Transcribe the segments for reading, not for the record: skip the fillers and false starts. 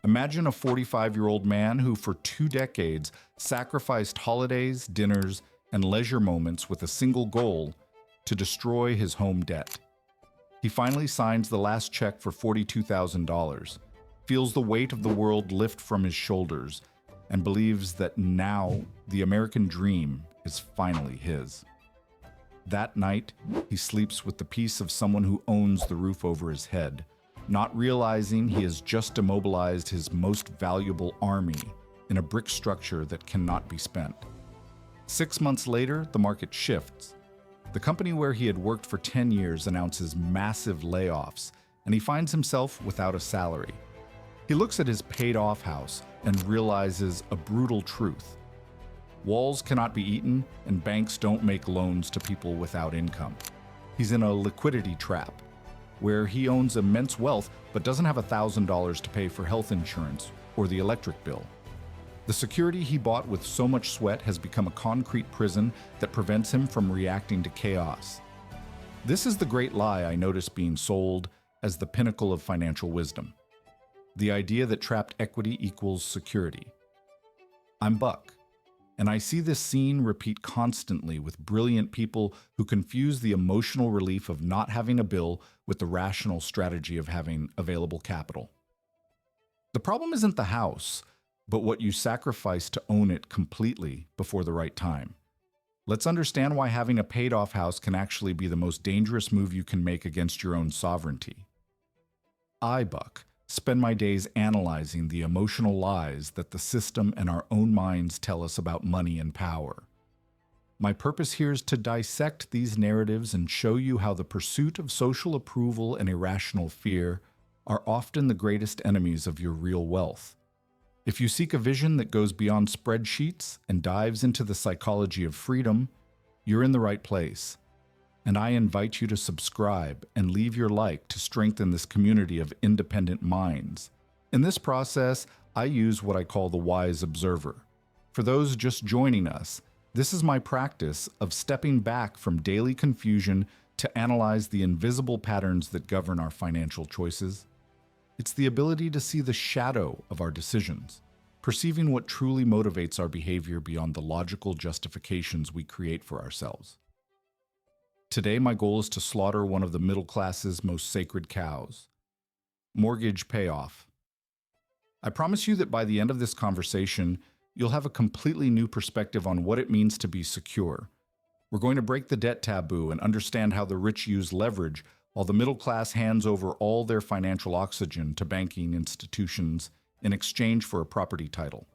Imagine a 45-year-old man who, for 2 decades, sacrificed holidays, dinners, and leisure moments with a single goal: to destroy his home debt. He finally signs the last check for $42,000, feels the weight of the world lift from his shoulders, and believes that now the American dream is finally his. That night, he sleeps with the peace of someone who owns the roof over his head, not realizing he has just immobilized his most valuable army in a brick structure that cannot be spent. 6 months later, the market shifts. The company where he had worked for 10 years announces massive layoffs, and he finds himself without a salary. He looks at his paid-off house and realizes a brutal truth. Walls cannot be eaten, and banks don't make loans to people without income. He's in a liquidity trap, where he owns immense wealth but doesn't have $1,000 to pay for health insurance or the electric bill. The security he bought with so much sweat has become a concrete prison that prevents him from reacting to chaos. This is the great lie I notice being sold as the pinnacle of financial wisdom. The idea that trapped equity equals security. I'm Buck, and I see this scene repeat constantly with brilliant people who confuse the emotional relief of not having a bill with the rational strategy of having available capital. The problem isn't the house, but what you sacrifice to own it completely before the right time. Let's understand why having a paid-off house can actually be the most dangerous move you can make against your own sovereignty. I, Buck, spend my days analyzing the emotional lies that the system and our own minds tell us about money and power. My purpose here is to dissect these narratives and show you how the pursuit of social approval and irrational fear are often the greatest enemies of your real wealth. If you seek a vision that goes beyond spreadsheets and dives into the psychology of freedom, you're in the right place. And I invite you to subscribe and leave your like to strengthen this community of independent minds. In this process, I use what I call the wise observer. For those just joining us, this is my practice of stepping back from daily confusion to analyze the invisible patterns that govern our financial choices. It's the ability to see the shadow of our decisions, perceiving what truly motivates our behavior beyond the logical justifications we create for ourselves. Today, my goal is to slaughter one of the middle class's most sacred cows: mortgage payoff. I promise you that by the end of this conversation, you'll have a completely new perspective on what it means to be secure. We're going to break the debt taboo and understand how the rich use leverage while the middle class hands over all their financial oxygen to banking institutions in exchange for a property title.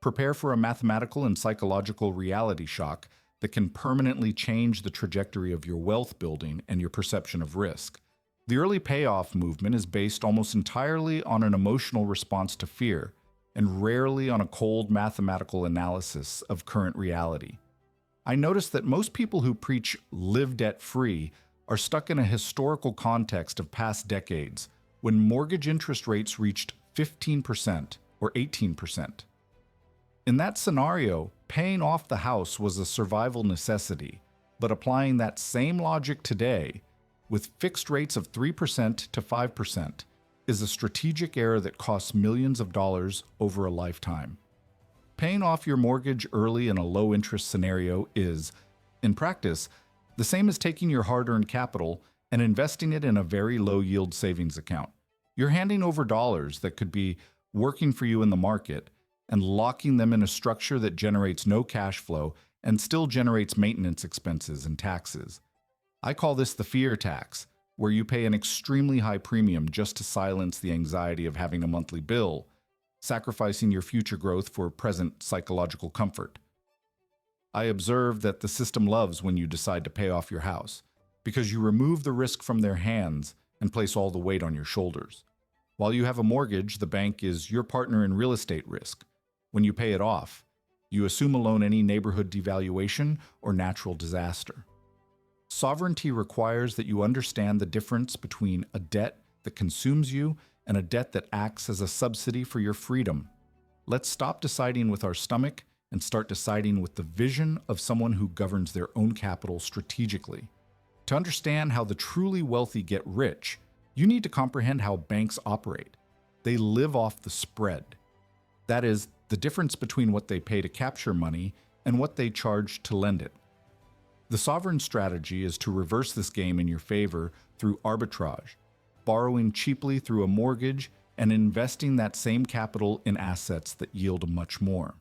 Prepare for a mathematical and psychological reality shock that can permanently change the trajectory of your wealth building and your perception of risk. The early payoff movement is based almost entirely on an emotional response to fear, and rarely on a cold mathematical analysis of current reality. I notice that most people who preach live debt-free are stuck in a historical context of past decades when mortgage interest rates reached 15% or 18%. In that scenario, paying off the house was a survival necessity, but applying that same logic today, with fixed rates of 3% to 5%, is a strategic error that costs millions of dollars over a lifetime. Paying off your mortgage early in a low-interest scenario is, in practice, the same as taking your hard-earned capital and investing it in a very low-yield savings account. You're handing over dollars that could be working for you in the market and locking them in a structure that generates no cash flow and still generates maintenance expenses and taxes. I call this the fear tax, where you pay an extremely high premium just to silence the anxiety of having a monthly bill, sacrificing your future growth for present psychological comfort. I observe that the system loves when you decide to pay off your house, because you remove the risk from their hands and place all the weight on your shoulders. While you have a mortgage, the bank is your partner in real estate risk. When you pay it off, you assume alone any neighborhood devaluation or natural disaster. Sovereignty requires that you understand the difference between a debt that consumes you and a debt that acts as a subsidy for your freedom. Let's stop deciding with our stomach and start deciding with the vision of someone who governs their own capital strategically. To understand how the truly wealthy get rich, you need to comprehend how banks operate. They live off the spread. That is, the difference between what they pay to capture money and what they charge to lend it. The sovereign strategy is to reverse this game in your favor through arbitrage, borrowing cheaply through a mortgage and investing that same capital in assets that yield much more.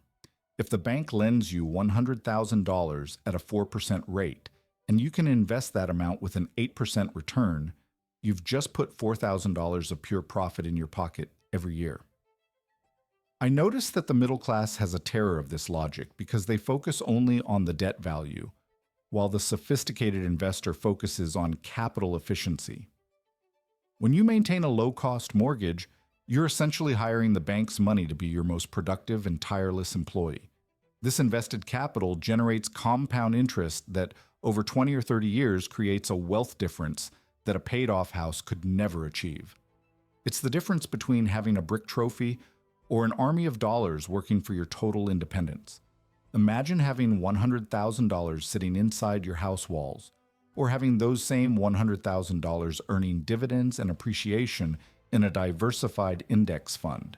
If the bank lends you $100,000 at a 4% rate, and you can invest that amount with an 8% return, you've just put $4,000 of pure profit in your pocket every year. I notice that the middle class has a terror of this logic because they focus only on the debt value, while the sophisticated investor focuses on capital efficiency. When you maintain a low-cost mortgage, you're essentially hiring the bank's money to be your most productive and tireless employee. This invested capital generates compound interest that, over 20 or 30 years, creates a wealth difference that a paid-off house could never achieve. It's the difference between having a brick trophy or an army of dollars working for your total independence. Imagine having $100,000 sitting inside your house walls, or having those same $100,000 earning dividends and appreciation in a diversified index fund.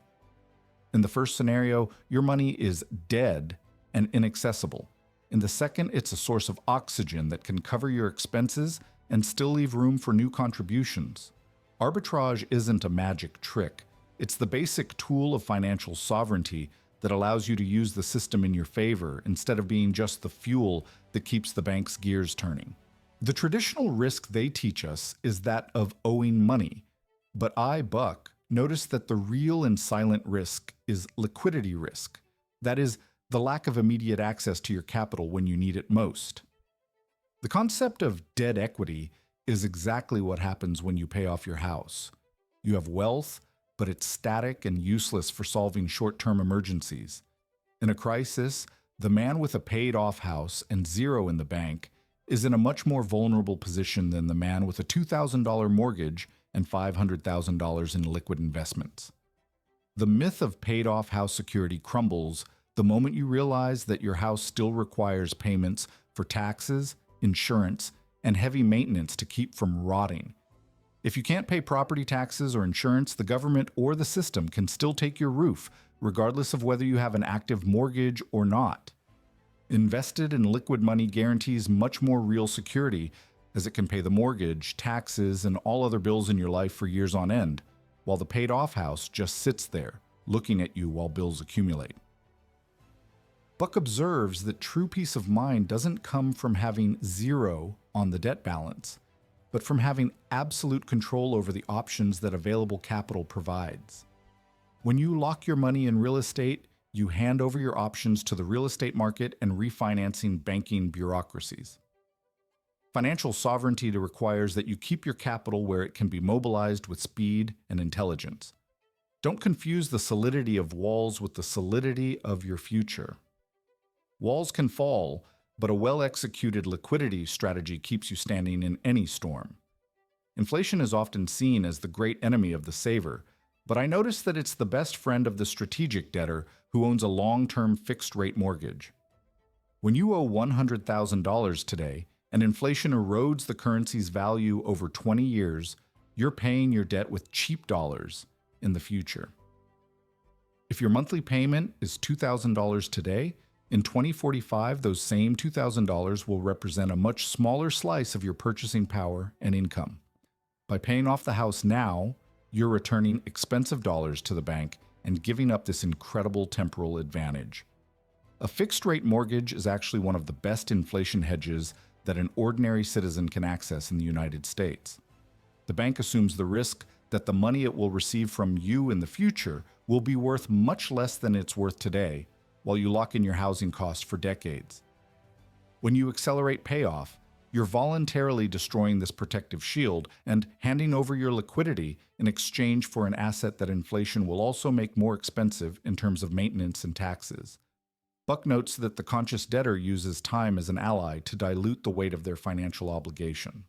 In the first scenario, your money is dead and inaccessible. In the second, it's a source of oxygen that can cover your expenses and still leave room for new contributions. Arbitrage isn't a magic trick. It's the basic tool of financial sovereignty that allows you to use the system in your favor instead of being just the fuel that keeps the bank's gears turning. The traditional risk they teach us is that of owing money, but I, Buck, notice that the real and silent risk is liquidity risk. That is, the lack of immediate access to your capital when you need it most. The concept of dead equity is exactly what happens when you pay off your house. You have wealth, but it's static and useless for solving short-term emergencies. In a crisis, the man with a paid-off house and zero in the bank is in a much more vulnerable position than the man with a $2,000 mortgage and $500,000 in liquid investments. The myth of paid-off house security crumbles the moment you realize that your house still requires payments for taxes, insurance, and heavy maintenance to keep from rotting. If you can't pay property taxes or insurance, the government or the system can still take your roof, regardless of whether you have an active mortgage or not. Invested in liquid money guarantees much more real security, as it can pay the mortgage, taxes, and all other bills in your life for years on end, while the paid-off house just sits there, looking at you while bills accumulate. Buck observes that true peace of mind doesn't come from having zero on the debt balance, but from having absolute control over the options that available capital provides. When you lock your money in real estate, you hand over your options to the real estate market and refinancing banking bureaucracies. Financial sovereignty requires that you keep your capital where it can be mobilized with speed and intelligence. Don't confuse the solidity of walls with the solidity of your future. Walls can fall, but a well-executed liquidity strategy keeps you standing in any storm. Inflation is often seen as the great enemy of the saver, but I notice that it's the best friend of the strategic debtor who owns a long-term fixed-rate mortgage. When you owe $100,000 today, and inflation erodes the currency's value over 20 years, you're paying your debt with cheap dollars in the future. If your monthly payment is $2,000 today, in 2045, those same $2,000 will represent a much smaller slice of your purchasing power and income. By paying off the house now, you're returning expensive dollars to the bank and giving up this incredible temporal advantage. A fixed-rate mortgage is actually one of the best inflation hedges that an ordinary citizen can access in the United States. The bank assumes the risk that the money it will receive from you in the future will be worth much less than it's worth today, while you lock in your housing costs for decades. When you accelerate payoff, you're voluntarily destroying this protective shield and handing over your liquidity in exchange for an asset that inflation will also make more expensive in terms of maintenance and taxes. Buck notes that the conscious debtor uses time as an ally to dilute the weight of their financial obligation.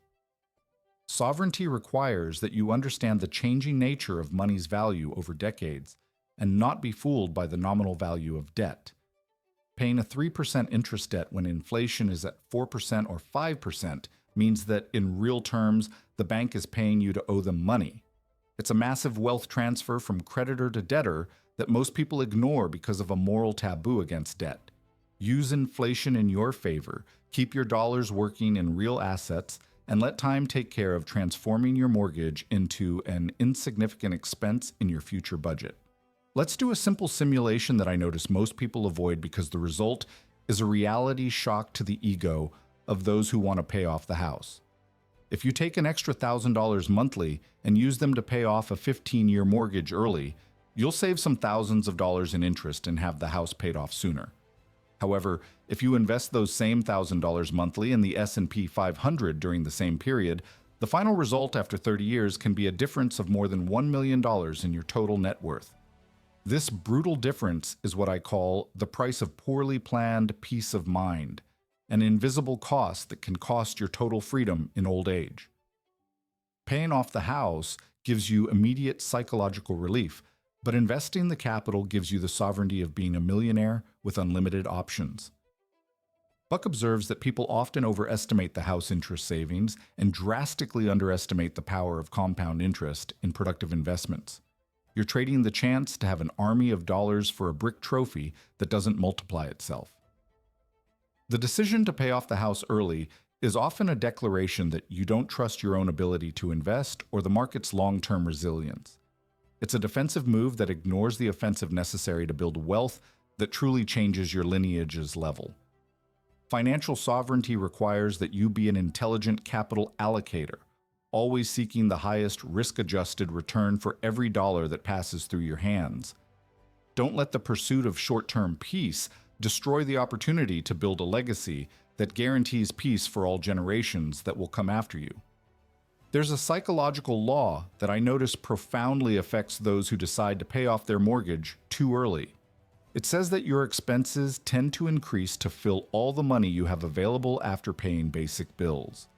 Sovereignty requires that you understand the changing nature of money's value over decades and not be fooled by the nominal value of debt. Paying a 3% interest debt when inflation is at 4% or 5% means that in real terms, the bank is paying you to owe them money. It's a massive wealth transfer from creditor to debtor that most people ignore because of a moral taboo against debt. Use inflation in your favor, keep your dollars working in real assets, and let time take care of transforming your mortgage into an insignificant expense in your future budget. Let's do a simple simulation that I notice most people avoid because the result is a reality shock to the ego of those who want to pay off the house. If you take an extra $1,000 monthly and use them to pay off a 15-year mortgage early, you'll save some thousands of dollars in interest and have the house paid off sooner. However, if you invest those same $1,000 monthly in the S&P 500 during the same period, the final result after 30 years can be a difference of more than $1 million in your total net worth. This brutal difference is what I call the price of poorly planned peace of mind, an invisible cost that can cost your total freedom in old age. Paying off the house gives you immediate psychological relief, but investing the capital gives you the sovereignty of being a millionaire with unlimited options. Buck observes that people often overestimate the house interest savings and drastically underestimate the power of compound interest in productive investments. You're trading the chance to have an army of dollars for a brick trophy that doesn't multiply itself. The decision to pay off the house early is often a declaration that you don't trust your own ability to invest or the market's long-term resilience. It's a defensive move that ignores the offensive necessary to build wealth that truly changes your lineage's level. Financial sovereignty requires that you be an intelligent capital allocator, always seeking the highest risk-adjusted return for every dollar that passes through your hands. Don't let the pursuit of short-term peace destroy the opportunity to build a legacy that guarantees peace for all generations that will come after you. There's a psychological law that I notice profoundly affects those who decide to pay off their mortgage too early. It says that your expenses tend to increase to fill all the money you have available after paying basic bills.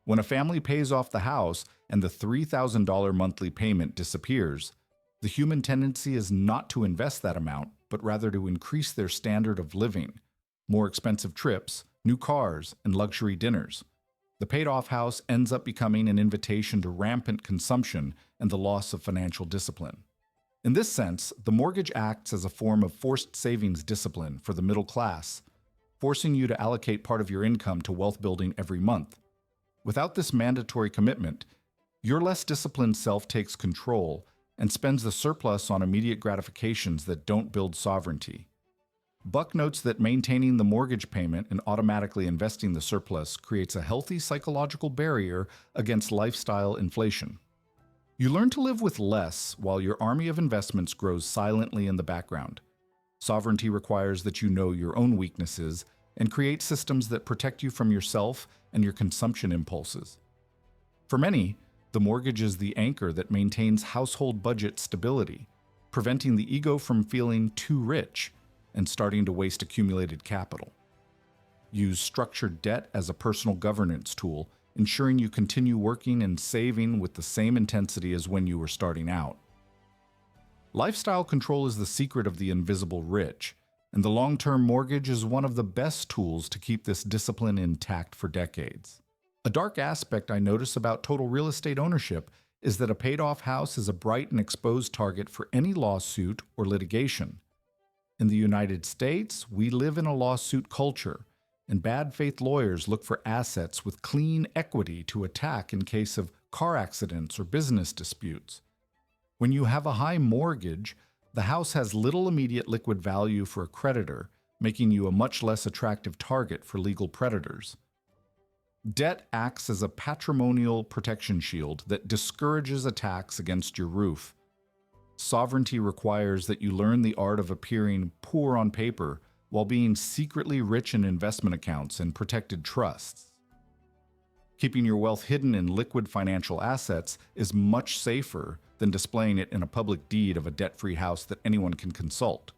When a family pays off the house and the $3,000 monthly payment disappears, the human tendency is not to invest that amount, but rather to increase their standard of living, more expensive trips, new cars, and luxury dinners. The paid-off house ends up becoming an invitation to rampant consumption and the loss of financial discipline. In this sense, the mortgage acts as a form of forced savings discipline for the middle class, forcing you to allocate part of your income to wealth building every month. Without this mandatory commitment, your less disciplined self takes control and spends the surplus on immediate gratifications that don't build sovereignty. Buck notes that maintaining the mortgage payment and automatically investing the surplus creates a healthy psychological barrier against lifestyle inflation. You learn to live with less while your army of investments grows silently in the background. Sovereignty requires that you know your own weaknesses and create systems that protect you from yourself and your consumption impulses. For many, the mortgage is the anchor that maintains household budget stability, preventing the ego from feeling too rich and starting to waste accumulated capital. Use structured debt as a personal governance tool, ensuring you continue working and saving with the same intensity as when you were starting out. Lifestyle control is the secret of the invisible rich, and the long-term mortgage is one of the best tools to keep this discipline intact for decades. A dark aspect I notice about total real estate ownership is that a paid-off house is a bright and exposed target for any lawsuit or litigation. In the United States, we live in a lawsuit culture, and bad faith lawyers look for assets with clean equity to attack in case of car accidents or business disputes. When you have a high mortgage, the house has little immediate liquid value for a creditor, making you a much less attractive target for legal predators. Debt acts as a patrimonial protection shield that discourages attacks against your roof. Sovereignty requires that you learn the art of appearing poor on paper while being secretly rich in investment accounts and protected trusts. Keeping your wealth hidden in liquid financial assets is much safer than displaying it in a public deed of a debt-free house that anyone can consult.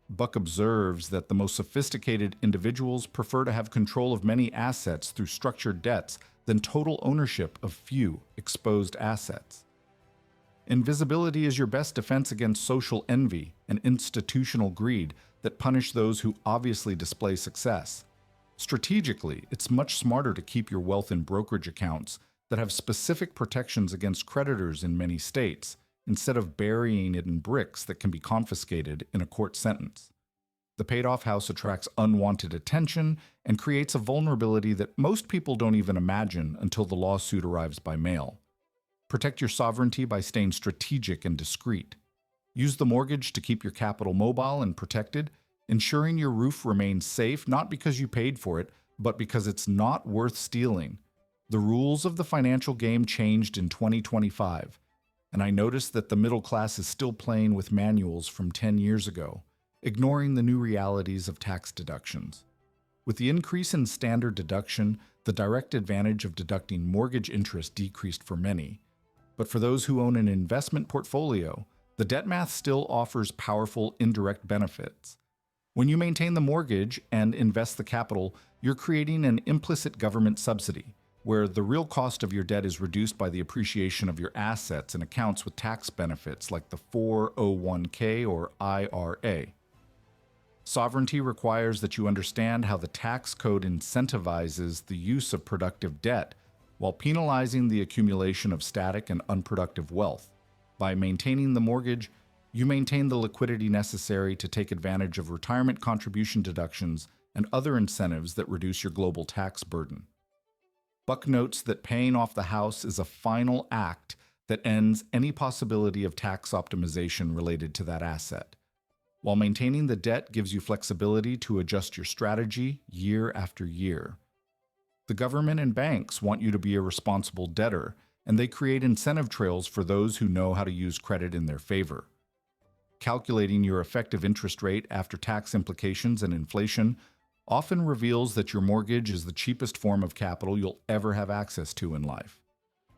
Buck observes that the most sophisticated individuals prefer to have control of many assets through structured debts than total ownership of few exposed assets. Invisibility is your best defense against social envy and institutional greed that punish those who obviously display success. Strategically, it's much smarter to keep your wealth in brokerage accounts that have specific protections against creditors in many states, instead of burying it in bricks that can be confiscated in a court sentence. The paid-off house attracts unwanted attention and creates a vulnerability that most people don't even imagine until the lawsuit arrives by mail. Protect your sovereignty by staying strategic and discreet. Use the mortgage to keep your capital mobile and protected, ensuring your roof remains safe not because you paid for it, but because it's not worth stealing. The rules of the financial game changed in 2025, and I noticed that the middle class is still playing with manuals from 10 years ago, ignoring the new realities of tax deductions. With the increase in standard deduction, the direct advantage of deducting mortgage interest decreased for many. But for those who own an investment portfolio, the debt math still offers powerful indirect benefits. When you maintain the mortgage and invest the capital, you're creating an implicit government subsidy, where the real cost of your debt is reduced by the appreciation of your assets and accounts with tax benefits like the 401k or IRA. Sovereignty requires that you understand how the tax code incentivizes the use of productive debt while penalizing the accumulation of static and unproductive wealth. By maintaining the mortgage, you maintain the liquidity necessary to take advantage of retirement contribution deductions and other incentives that reduce your global tax burden. Buck notes that paying off the house is a final act that ends any possibility of tax optimization related to that asset, while maintaining the debt gives you flexibility to adjust your strategy year after year. The government and banks want you to be a responsible debtor, and they create incentive trails for those who know how to use credit in their favor. Calculating your effective interest rate after tax implications and inflation often reveals that your mortgage is the cheapest form of capital you'll ever have access to in life.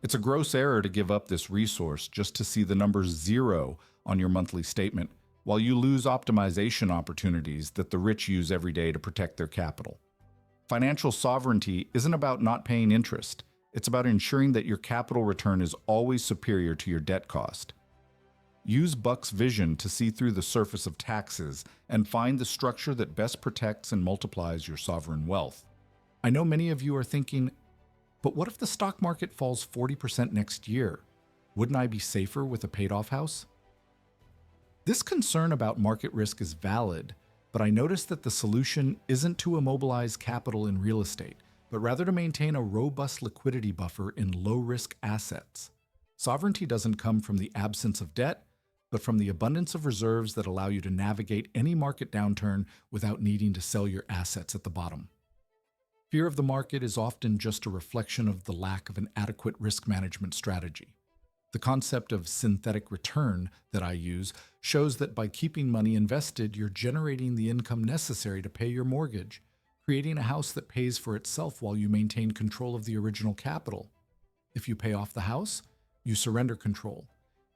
It's a gross error to give up this resource just to see the number 0 on your monthly statement, while you lose optimization opportunities that the rich use every day to protect their capital. Financial sovereignty isn't about not paying interest. It's about ensuring that your capital return is always superior to your debt cost. Use Buck's vision to see through the surface of taxes and find the structure that best protects and multiplies your sovereign wealth. I know many of you are thinking, but what if the stock market falls 40% next year? Wouldn't I be safer with a paid-off house? This concern about market risk is valid, but I noticed that the solution isn't to immobilize capital in real estate, but rather to maintain a robust liquidity buffer in low-risk assets. Sovereignty doesn't come from the absence of debt, but from the abundance of reserves that allow you to navigate any market downturn without needing to sell your assets at the bottom. Fear of the market is often just a reflection of the lack of an adequate risk management strategy. The concept of synthetic return that I use shows that by keeping money invested, you're generating the income necessary to pay your mortgage, creating a house that pays for itself while you maintain control of the original capital. If you pay off the house, you surrender control.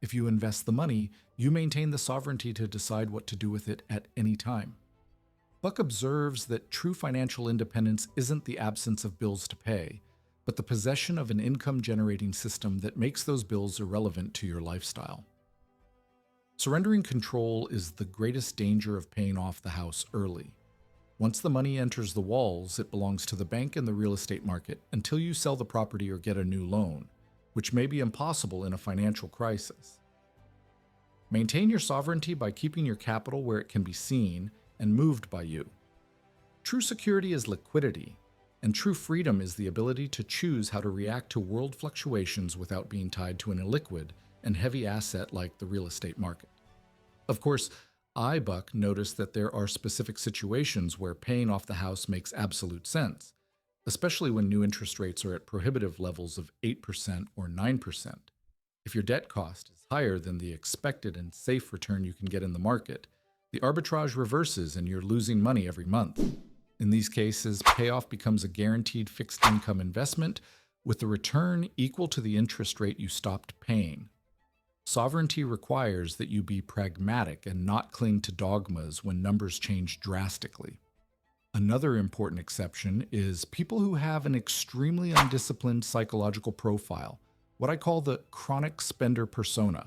If you invest the money, you maintain the sovereignty to decide what to do with it at any time. Buck observes that true financial independence isn't the absence of bills to pay, but the possession of an income-generating system that makes those bills irrelevant to your lifestyle. Surrendering control is the greatest danger of paying off the house early. Once the money enters the walls, it belongs to the bank and the real estate market until you sell the property or get a new loan, which may be impossible in a financial crisis. Maintain your sovereignty by keeping your capital where it can be seen and moved by you. True security is liquidity, and true freedom is the ability to choose how to react to world fluctuations without being tied to an illiquid and heavy asset like the real estate market. Of course, Buck, noticed that there are specific situations where paying off the house makes absolute sense, especially when new interest rates are at prohibitive levels of 8% or 9%. If your debt cost is higher than the expected and safe return you can get in the market, the arbitrage reverses and you're losing money every month. In these cases, payoff becomes a guaranteed fixed income investment with the return equal to the interest rate you stopped paying. Sovereignty requires that you be pragmatic and not cling to dogmas when numbers change drastically. Another important exception is people who have an extremely undisciplined psychological profile, what I call the chronic spender persona.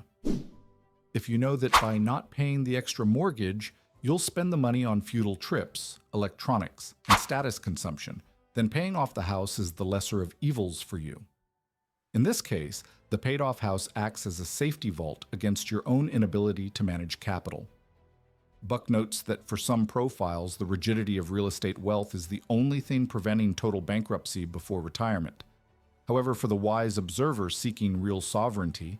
If you know that by not paying the extra mortgage, you'll spend the money on futile trips, electronics, and status consumption, then paying off the house is the lesser of evils for you. In this case, the paid-off house acts as a safety vault against your own inability to manage capital. Buck notes that for some profiles, the rigidity of real estate wealth is the only thing preventing total bankruptcy before retirement. However, for the wise observer seeking real sovereignty,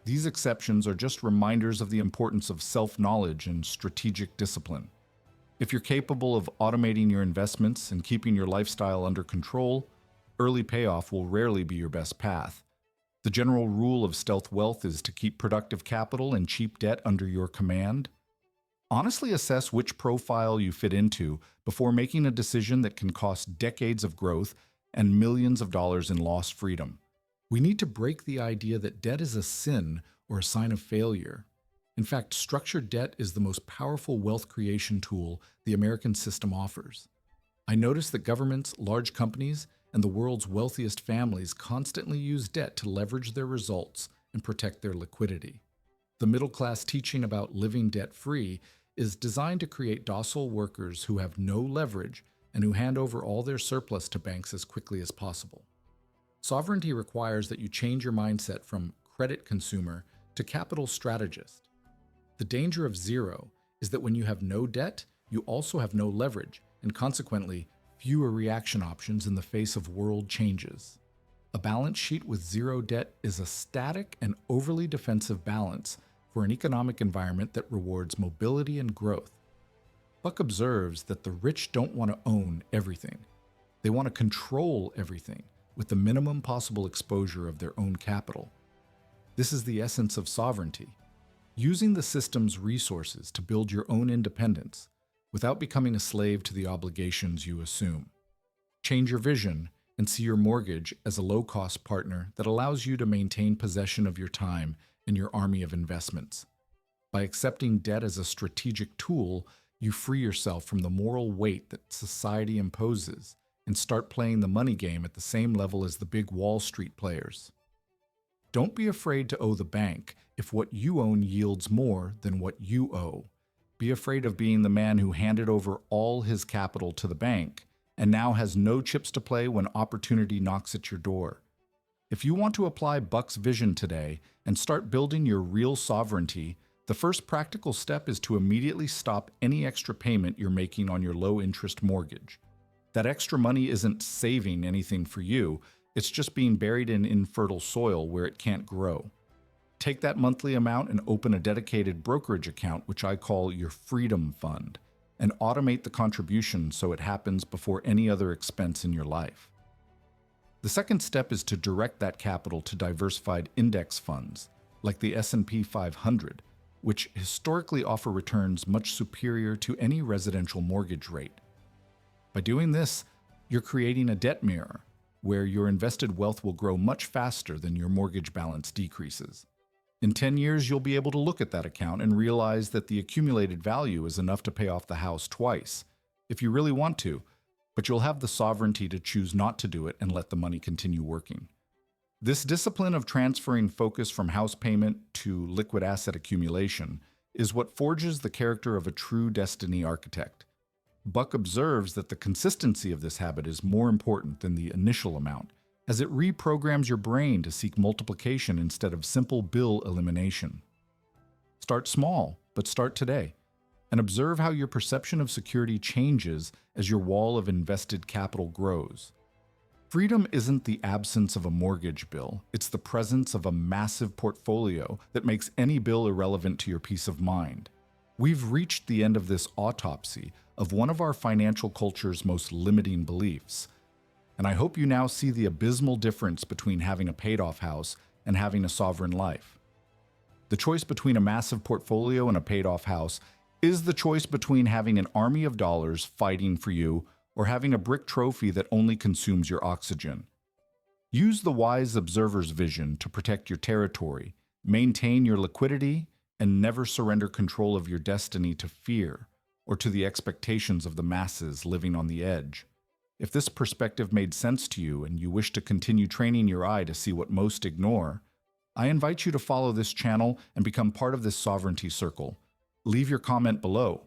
these exceptions are just reminders of the importance of self-knowledge and strategic discipline. If you're capable of automating your investments and keeping your lifestyle under control, early payoff will rarely be your best path. The general rule of stealth wealth is to keep productive capital and cheap debt under your command. Honestly assess which profile you fit into before making a decision that can cost decades of growth and millions of dollars in lost freedom. We need to break the idea that debt is a sin or a sign of failure. In fact, structured debt is the most powerful wealth creation tool the American system offers. I notice that governments, large companies, and the world's wealthiest families constantly use debt to leverage their results and protect their liquidity. The middle-class teaching about living debt-free is designed to create docile workers who have no leverage and who hand over all their surplus to banks as quickly as possible. Sovereignty requires that you change your mindset from credit consumer to capital strategist. The danger of zero is that when you have no debt, you also have no leverage, and consequently, fewer reaction options in the face of world changes. A balance sheet with zero debt is a static and overly defensive balance for an economic environment that rewards mobility and growth. Buck observes that the rich don't want to own everything. They want to control everything with the minimum possible exposure of their own capital. This is the essence of sovereignty, using the system's resources to build your own independence without becoming a slave to the obligations you assume. Change your vision and see your mortgage as a low-cost partner that allows you to maintain possession of your time and your army of investments. By accepting debt as a strategic tool, you free yourself from the moral weight that society imposes and start playing the money game at the same level as the big Wall Street players. Don't be afraid to owe the bank if what you own yields more than what you owe. Be afraid of being the man who handed over all his capital to the bank and now has no chips to play when opportunity knocks at your door. If you want to apply Buck's vision today and start building your real sovereignty, the first practical step is to immediately stop any extra payment you're making on your low-interest mortgage. That extra money isn't saving anything for you, it's just being buried in infertile soil where it can't grow. Take that monthly amount and open a dedicated brokerage account, which I call your Freedom Fund, and automate the contribution so it happens before any other expense in your life. The second step is to direct that capital to diversified index funds, like the S&P 500, which historically offer returns much superior to any residential mortgage rate. By doing this, you're creating a debt mirror, where your invested wealth will grow much faster than your mortgage balance decreases. In 10 years, you'll be able to look at that account and realize that the accumulated value is enough to pay off the house twice, if you really want to, but you'll have the sovereignty to choose not to do it and let the money continue working. This discipline of transferring focus from house payment to liquid asset accumulation is what forges the character of a true destiny architect. Buck observes that the consistency of this habit is more important than the initial amount, as it reprograms your brain to seek multiplication instead of simple bill elimination. Start small, but start today, and observe how your perception of security changes as your wall of invested capital grows. Freedom isn't the absence of a mortgage bill, it's the presence of a massive portfolio that makes any bill irrelevant to your peace of mind. We've reached the end of this autopsy of one of our financial culture's most limiting beliefs, and I hope you now see the abysmal difference between having a paid-off house and having a sovereign life. The choice between a massive portfolio and a paid-off house is the choice between having an army of dollars fighting for you or having a brick trophy that only consumes your oxygen. Use the wise observer's vision to protect your territory, maintain your liquidity, and never surrender control of your destiny to fear or to the expectations of the masses living on the edge. If this perspective made sense to you and you wish to continue training your eye to see what most ignore, I invite you to follow this channel and become part of this sovereignty circle. Leave your comment below.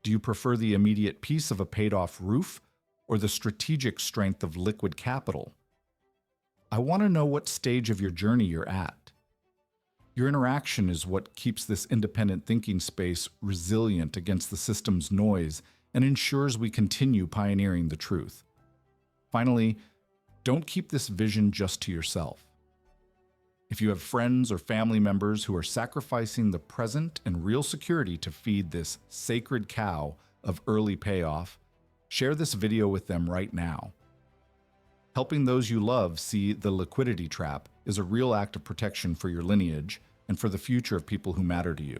Do you prefer the immediate peace of a paid-off roof or the strategic strength of liquid capital? I want to know what stage of your journey you're at. Your interaction is what keeps this independent thinking space resilient against the system's noise and ensures we continue pioneering the truth. Finally, don't keep this vision just to yourself. If you have friends or family members who are sacrificing the present and real security to feed this sacred cow of early payoff, share this video with them right now. Helping those you love see the liquidity trap is a real act of protection for your lineage and for the future of people who matter to you.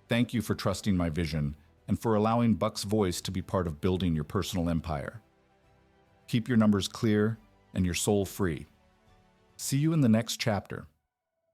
Thank you for trusting my vision and for allowing Buck's voice to be part of building your personal empire. Keep your numbers clear and your soul free. See you in the next chapter.